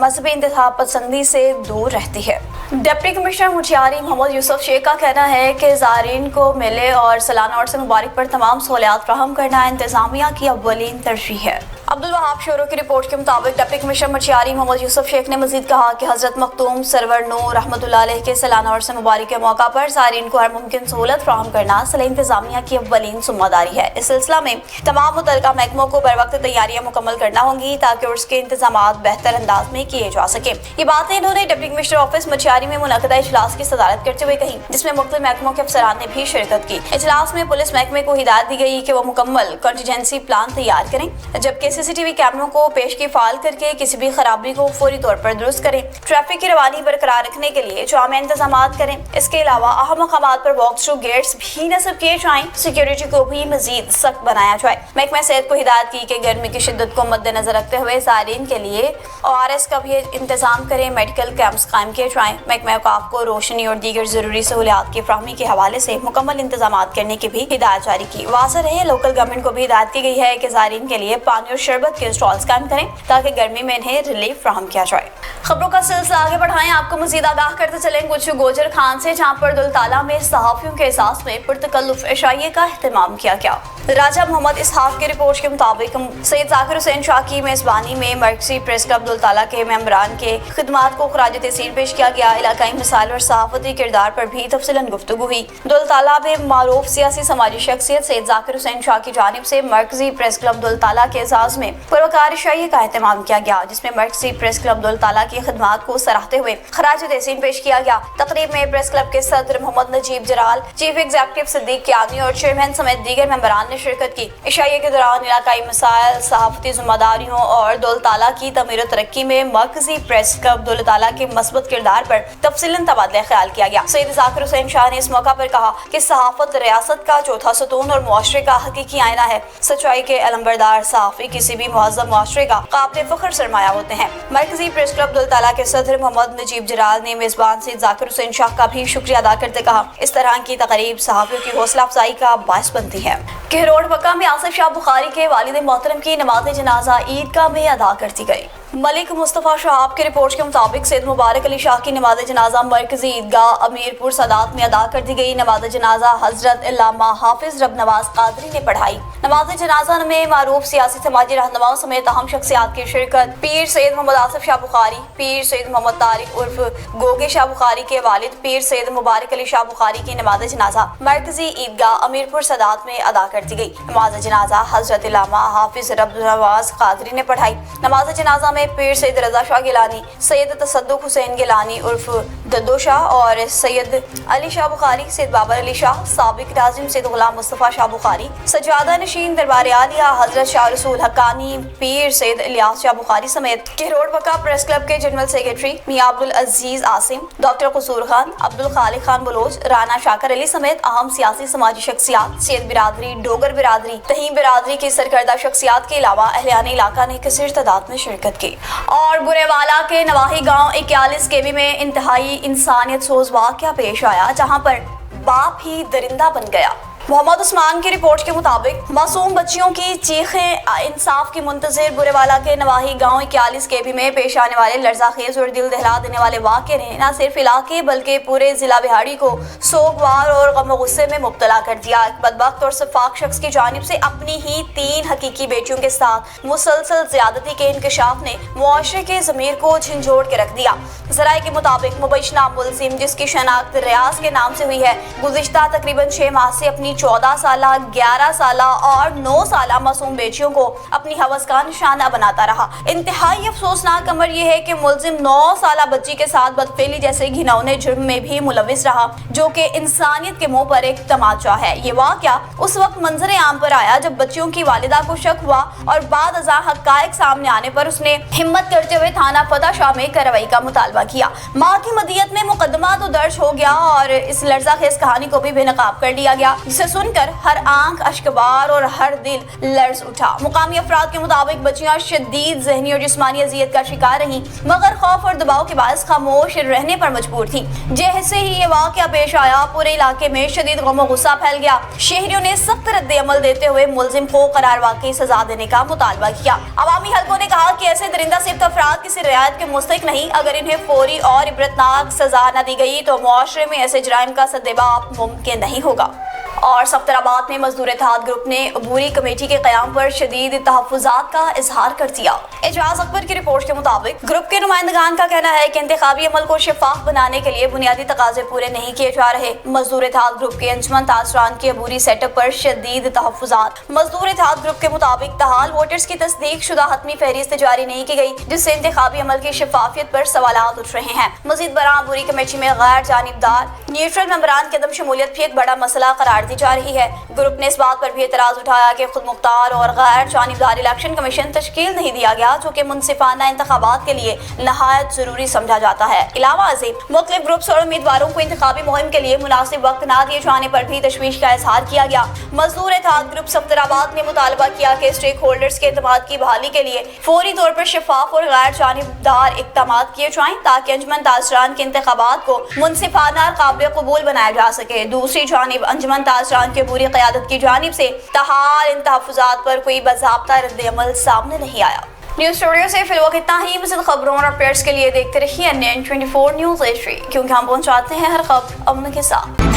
مذہبی انتہا پسندی سے دور رہتی ہے۔ ڈپٹی کمشنر منشیاری محمد یوسف شیخ کا کہنا ہے کہ زائرین کو میلے اور سالانہ عرس مبارک پر تمام سہولیات فراہم کرنا انتظامیہ کی اولین ترجیح ہے۔ عبدالوہاب شورو کی رپورٹ کے مطابق ڈپٹی کمشنر منشیاری محمد یوسف شیخ نے مزید کہا کہ حضرت مختوم سرور نور رحمۃ اللہ علیہ کے سالانہ عرس مبارک کے موقع پر زائرین کو ہر ممکن سہولت فراہم کرنا صلیح انتظامیہ کی اولین ذمہ داری ہے۔ اس سلسلہ میں تمام متعلقہ محکموں کو بروقت تیاریاں مکمل کرنا ہوں گی تاکہ عرس کے انتظامات بہتر انداز میں کیے جا سکیں۔ یہ باتیں انہوں نے ڈپٹی کمشنر آفس منشیاری میں منعقدہ اجلاس کی صدارت کرتے ہوئے کہیں، جس میں مختلف محکموں کے افسران نے بھی شرکت کی۔ اجلاس میں پولیس محکمے کو ہدایت دی گئی کہ وہ مکمل کنٹینجنسی پلان تیار کریں، جبکہ CCTV کیمروں کو پیشگی فعال کر کے کسی بھی خرابی کو فوری طور پر درست کریں، ٹریفک کی روانی برقرار رکھنے کے لیے جامع انتظامات کریں۔ اس کے علاوہ اہم مقامات پر واک تھرو گیٹس بھی نصب کیے جائیں، سیکیورٹی کو بھی مزید سخت بنایا جائے۔ محکمہ صحت کو ہدایت کی کہ گرمی کی شدت کو مد نظر رکھتے ہوئے زائرین کے لیے ORS کا بھی انتظام کریں، میڈیکل کیمپس قائم کیے جائیں۔ محکمہ اوقاف کو روشنی اور دیگر ضروری سہولیات کی فراہمی کے حوالے سے مکمل انتظامات کرنے کی بھی ہدایت جاری کی۔ واضح رہے، لوکل گورنمنٹ کو بھی ہدایت کی گئی ہے کہ زائرین کے لیے پانی اور شربت کے اسٹالز قائم کریں تاکہ گرمی میں انہیں ریلیف فراہم کیا جائے۔ خبروں کا سلسلہ آگے بڑھائیں، آپ کو مزید آگاہ کرتے چلیں کچھ گوجر خان سے، جہاں پر دلتالہ میں صحافیوں کے اعزاز میں پرتکلف عشائیے کا اہتمام کیا گیا۔ راجہ محمد اسحاق کی رپورٹ کے مطابق سید ذاکر حسین شاہ کی میزبانی میں مرکزی پریس کلب دلتالہ کے ممبران کے خدمات کو خراج تحسین پیش کیا گیا۔ علاقائی مسائل اور صحافتی کردار پر بھی تفصیلاً گفتگو ہوئی۔ دلتالہ میں معروف سیاسی سماجی شخصیت سید ذاکر حسین شاہ کی جانب سے مرکزی پریس کلب دلتالہ کے اعزاز میں پروقار عشائیے کا اہتمام کیا گیا، جس میں مرکزی پریس کلب دلتالہ کی خدمات کو سراہتے ہوئے خراج تحسین پیش کیا گیا۔ تقریب میں پریس کلب کے صدر محمد نجیب جلال، چیف ایگزیکٹو صدیق کیانی اور چیئرمین سمیت دیگر ممبران نے شرکت کی۔ عشائیے کے دوران علاقائی مسائل، صحافتی ذمہ داریوں اور دلتالہ کی تعمیر و ترقی میں مرکزی پریس کلب دلتالہ کے مثبت کردار پر تفصیلاً تبادلہ خیال کیا گیا۔ سید ذاکر حسین شاہ نے اس موقع پر کہا کہ صحافت ریاست کا چوتھا ستون اور معاشرے کا حقیقی آئینہ ہے۔ سچائی کے علمبردار صحافی کسی بھی مہذب معاشرے کا قابل فخر سرمایہ ہوتے ہیں۔ مرکزی پریس کلب دلتالہ کے صدر محمد نجیب جلال نے میزبان سید ذاکر حسین شاہ کا بھی شکریہ ادا کرتے کہا، اس طرح کی تقریب صحافیوں کی حوصلہ افزائی کا باعث بنتی ہے۔ کہروڑ وقع میں آصف شاہ بخاری کے والد محترم کی نماز جنازہ عیدگاہ میں ادا کر دی گئی۔ ملک مصطفیٰ شہاب کے رپورٹ کے مطابق سید مبارک علی شاہ کی نماز جنازہ مرکزی عیدگاہ امیرپور سادات میں ادا کر دی گئی۔ نماز جنازہ حضرت علامہ حافظ رب نواز قادری نے پڑھائی۔ نماز جنازہ میں معروف سیاسی سماجی رہنماؤں سمیت اہم شخصیات کی شرکت۔ پیر سید محمد آصف شاہ بخاری، پیر سید محمد طارق عرف گوگے شاہ بخاری کے والد پیر سید مبارک علی شاہ بخاری کی نماز جنازہ مرکزی عیدگاہ امیرپور سادات میں ادا کر دی گئی۔ نماز جنازہ حضرت علامہ حافظ رب نواز قادری نے پڑھائی۔ نماز جنازہ میں پیر سید رضا شاہ گیلانی، سید تصدق حسین گیلانی عرف ددو شاہ اور سید علی شاہ بخاری، سید بابر علی شاہ، سابق ناظم سید غلام مصطفیٰ شاہ بخاری، سجادہ نشین دربار عالیہ حضرت شاہ رسول حقانی پیر سید الیاس شاہ بخاری سمیت کہروڑ وقع پریس کلب کے جنرل سیکرٹری میاں عبدالعزیز عاصم، ڈاکٹر قصور خان، عبدالخالق خان بلوچ، رانا شاکر علی سمیت اہم سیاسی سماجی شخصیات، سید برادری، ڈوگر برادری، تہیم برادری کی سرکردہ شخصیات کے علاوہ اہلیان علاقہ نے کثیر تعداد میں شرکت کی۔ اور برے والا کے نواحی گاؤں 41 کیوی میں انتہائی انسانیت سوز واقعہ پیش آیا، جہاں پر باپ ہی درندہ بن گیا۔ محمد عثمان کی رپورٹ کے مطابق معصوم بچیوں کی چیخیں انصاف کی منتظر برے والا کے نواحی گاؤں 41 کیوی میں پیش آنے والے لرزہ خیز اور دل دہلا دینے والے واقعے نے نہ صرف علاقے بلکہ پورے ضلع بہاڑی کو سوگوار اور غم و غصے میں مبتلا کر دیا۔ ایک بدبخت اور شفاق شخص کی جانب سے اپنی ہی 3 حقیقی بیٹیوں کے ساتھ مسلسل زیادتی کے انکشاف نے معاشرے کے ضمیر کو جھنجھوڑ کے رکھ دیا۔ ذرائع کے مطابق مبینہ ملزم، جس کی شناخت ریاض کے نام سے ہوئی ہے، گزشتہ تقریباً 6 ماہ سے اپنی 14 سالہ، 11 سالہ اور 9 سالہ معصوم بیٹیوں کو اپنی ہوس کا نشانہ بناتا رہا۔ انتہائی افسوسناک امر یہ ہے کہ ملزم 9 سالہ بچی کے ساتھ بدفعلی جیسے گھنونے جرم میں بھی ملوث رہا، جو کہ انسانیت کے منہ پر ایک تماچا ہے۔ یہ واقعہ اس وقت منظر عام پر آیا جب بچیوں کی والدہ کو شک ہوا اور بعد ازاں حقائق سامنے آنے پر اس نے ہمت کرتے ہوئے تھانہ فتح شاہ میں کارروائی کا مطالبہ کیا۔ ماں کی مدیت میں مقدمہ تو درج ہو گیا اور اس لرزہ خیز کہانی کو بھی بے نقاب کر لیا گیا، جسے جسے سن کر ہر آنکھ اشکبار اور ہر دل لرز اٹھا۔ مقامی افراد کے مطابق بچیاں شدید ذہنی اور جسمانی اذیت کا شکار رہیں، مگر خوف اور دباؤ کے باعث خاموش رہنے پر مجبور تھیں۔ جیسے ہی یہ واقعہ پیش آیا پورے علاقے میں شدید غم و غصہ پھیل گیا۔ شہریوں نے سخت رد عمل دیتے ہوئے ملزم کو قرار واقعی سزا دینے کا مطالبہ کیا۔ عوامی حلقوں نے کہا کہ ایسے درندہ صفت افراد کسی رعایت کے مستحق نہیں، اگر انہیں فوری اور عبرتناک سزا نہ دی گئی تو معاشرے میں ایسے جرائم کا سدباب ممکن نہیں ہوگا۔ اور سفترآباد میں مزدور اتحاد گروپ نے عبوری کمیٹی کے قیام پر شدید تحفظات کا اظہار کر دیا۔ اعجاز اکبر کی رپورٹ کے مطابق گروپ کے نمائندگان کا کہنا ہے کہ انتخابی عمل کو شفاف بنانے کے لیے بنیادی تقاضے پورے نہیں کیے جا رہے۔ مزدور اتحاد گروپ کے انجمن تاثران کے عبوری سیٹ اپ پر شدید تحفظات۔ مزدور اتحاد گروپ کے مطابق تاحال ووٹرز کی تصدیق شدہ حتمی فہرست جاری نہیں کی گئی، جس سے انتخابی عمل کی شفافیت پر سوالات اٹھ رہے ہیں۔ مزید برآں عبوری کمیٹی میں غیر جانبدار نیوٹرل ممبران کی عدم شمولیت بھی ایک بڑا مسئلہ قرار دی جا رہی ہے۔ گروپ نے اس بات پر بھی اعتراض اٹھایا کہ خود مختار اور غیر جانبدار الیکشن کمیشن تشکیل نہیں دیا گیا، جو کہ منصفانہ انتخابات کے لیے نہایت ضروری سمجھا جاتا ہے۔ علاوہ ازیں مختلف گروپس اور امیدواروں کو انتخابی مہم کے لیے مناسب وقت نہ دیے جانے پر بھی تشویش کا اظہار کیا گیا۔ مزدور اتحاد گروپ سفترآباد نے مطالبہ کیا کہ اسٹیک ہولڈرز کے اعتماد کی بحالی کے لیے فوری طور پر شفاف اور غیر جانبدار اقدامات کیے جائیں تاکہ انجمن تاثران کے انتخابات کو منصفانہ اور قابل قبول بنایا جا سکے۔ دوسری جانب انجمن تاثران کے عبوری قیادت کی جانب سے تاحال ان تحفظات پر کوئی باضابطہ رد عمل سامنے نہیں آیا۔ نیوز اسٹوڈیو سے فی الوقت اتنا ہی۔ مزید خبروں اور اپڈیٹس کے لیے دیکھتے رہیے NN24 نیوز ایشیا، کیونکہ ہم پہنچاتے ہیں ہر خبر امن کے ساتھ۔